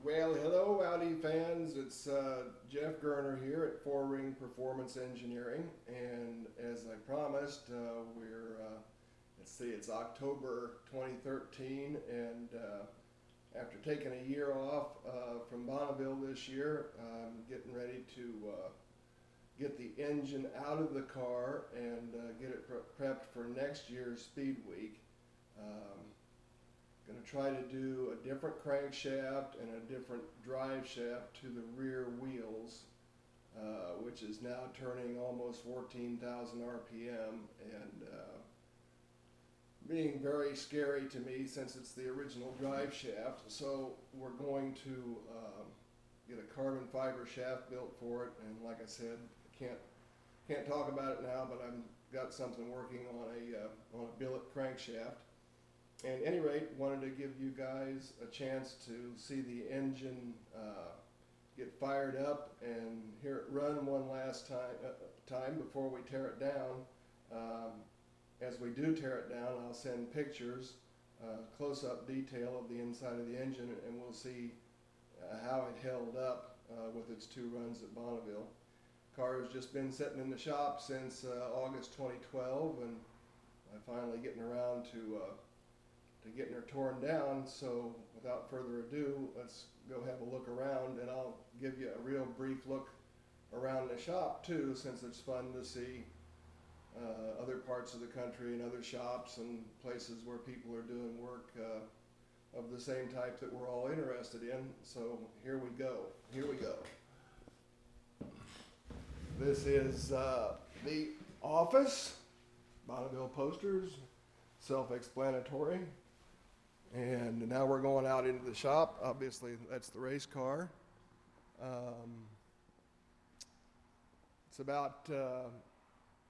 Well, hello, Audi fans. It's Jeff Gerner here at Four Ring Performance Engineering, and as I promised, let's see, it's October 2013, and after taking a year off from Bonneville this year, I'm getting ready to get the engine out of the car and get it prepped for next year's Speed Week. Going to try to do a different crankshaft and a different drive shaft to the rear wheels, which is now turning almost 14,000 RPM and being very scary to me since it's the original drive shaft. So we're going to get a carbon fiber shaft built for it, and like I said, can't talk about it now, but I've got something working on a billet crankshaft. At any rate, wanted to give you guys a chance to see the engine get fired up and hear it run one last time before we tear it down. As we do tear it down, I'll send pictures, close-up detail of the inside of the engine, and we'll see how it held up with its two runs at Bonneville. Car has just been sitting in the shop since August 2012, and I'm finally getting around to getting her torn down. So without further ado, let's go have a look around, and I'll give you a real brief look around the shop too, since it's fun to see other parts of the country and other shops and places where people are doing work of the same type that we're all interested in. So here we go. This is the office. Bonneville posters, self-explanatory. And now we're going out into the shop. Obviously, that's the race car. It's about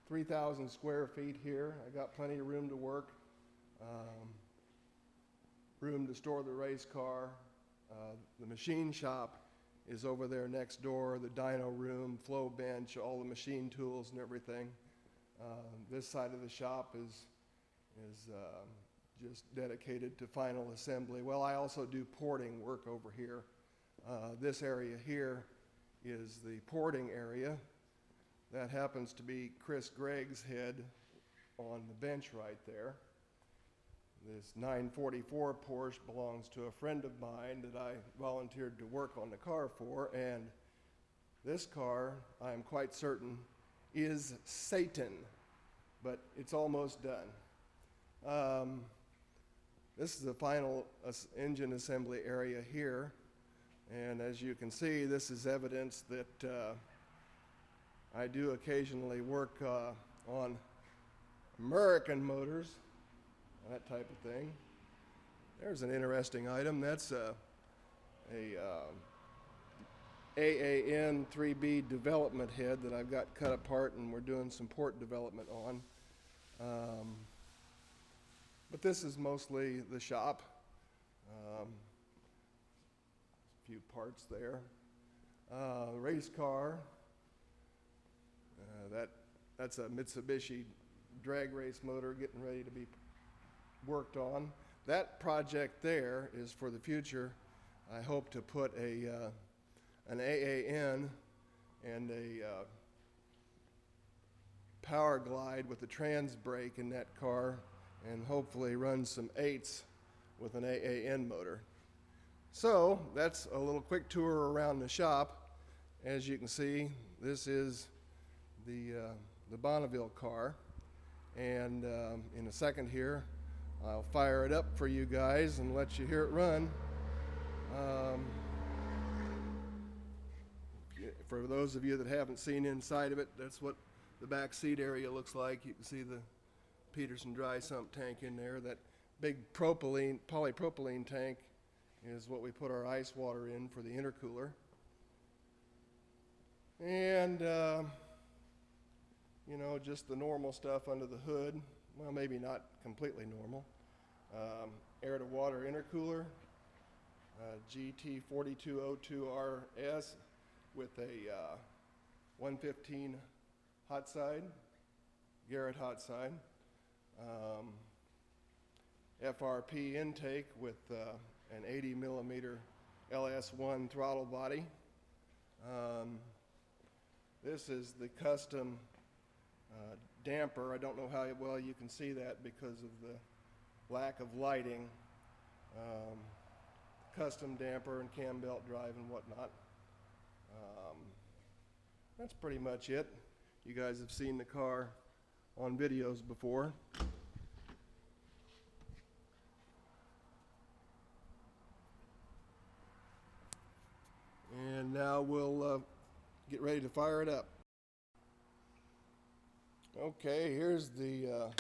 3,000 square feet here. I got plenty of room to work, room to store the race car. The machine shop is over there next door, the dyno room, flow bench, all the machine tools and everything. This side of the shop is just dedicated to final assembly. Well, I also do porting work over here. This area here is the porting area. That happens to be Chris Gregg's head on the bench right there. This 944 Porsche belongs to a friend of mine that I volunteered to work on the car for, and this car, I am quite certain, is Satan, but it's almost done. This is the final engine assembly area here, and as you can see, this is evidence that I do occasionally work on American motors, that type of thing. There's an interesting item. That's a AAN 3B development head that I've got cut apart, and we're doing some port development on. But this is mostly the shop. A few parts there. Race car. That's a Mitsubishi drag race motor getting ready to be worked on. That project there is for the future. I hope to put an AAN and a power glide with a trans brake in that car, and hopefully run some 8s with an AAN motor. So that's a little quick tour around the shop. As you can see, this is the Bonneville car, and in a second here I'll fire it up for you guys and let you hear it run. For those of you that haven't seen inside of it, that's what the back seat area looks like. You can see the Peterson dry sump tank in there. That big polypropylene tank is what we put our ice water in for the intercooler. And you know, just the normal stuff under the hood. Well, maybe not completely normal. Air to water intercooler, GT4202RS with a 115 hot side, Garrett hot side. FRP intake with an 80 millimeter LS1 throttle body. This is the custom damper. I don't know how well you can see that because of the lack of lighting. Custom damper and cam belt drive and whatnot. That's pretty much it. You guys have seen the car on videos before. And now we'll get ready to fire it up. Okay, here's the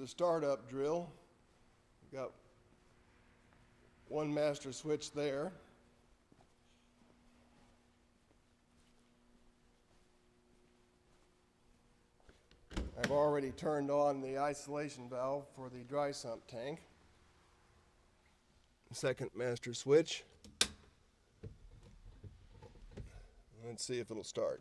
startup drill. We've got one master switch there. I've already turned on the isolation valve for the dry sump tank. Second master switch. Let's see if it'll start.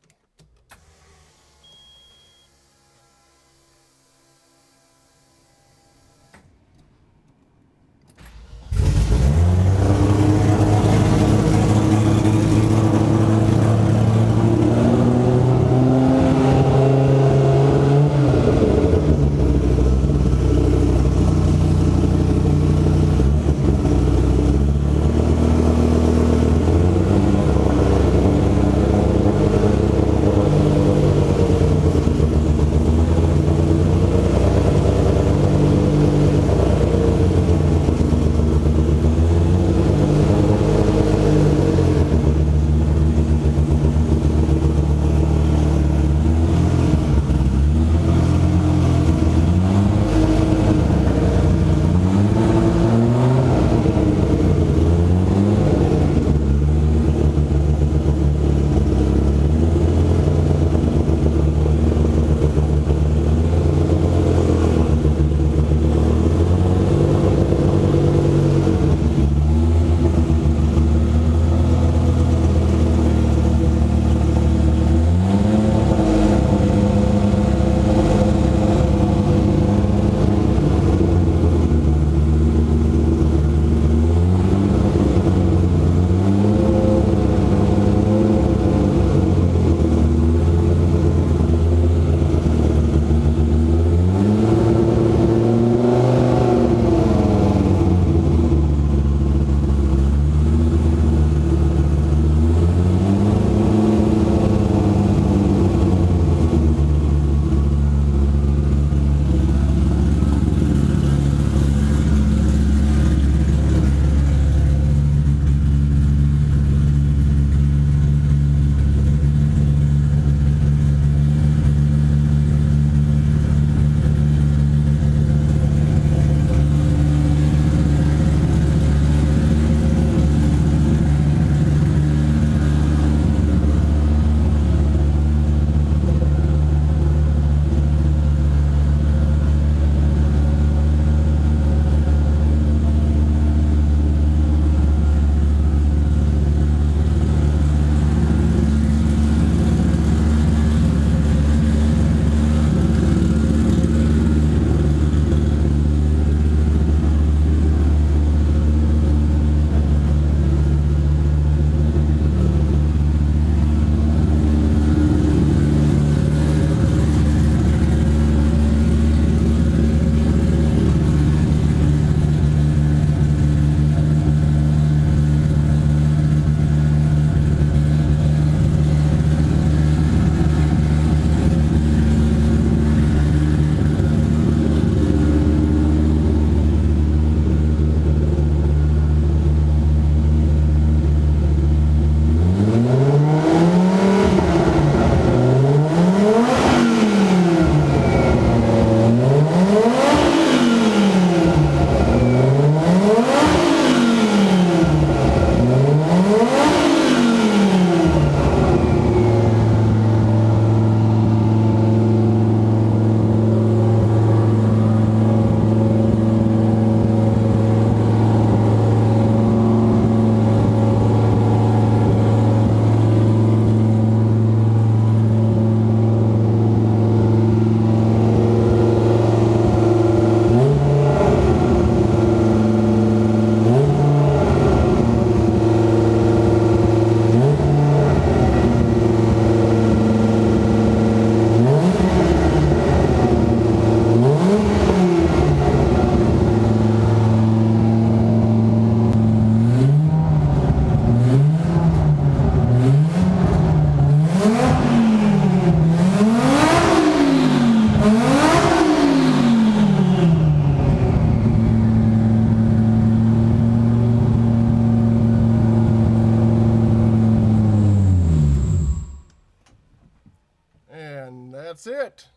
And that's it.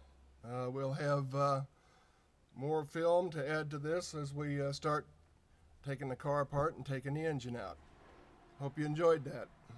We'll have more film to add to this as we start taking the car apart and taking the engine out. Hope you enjoyed that.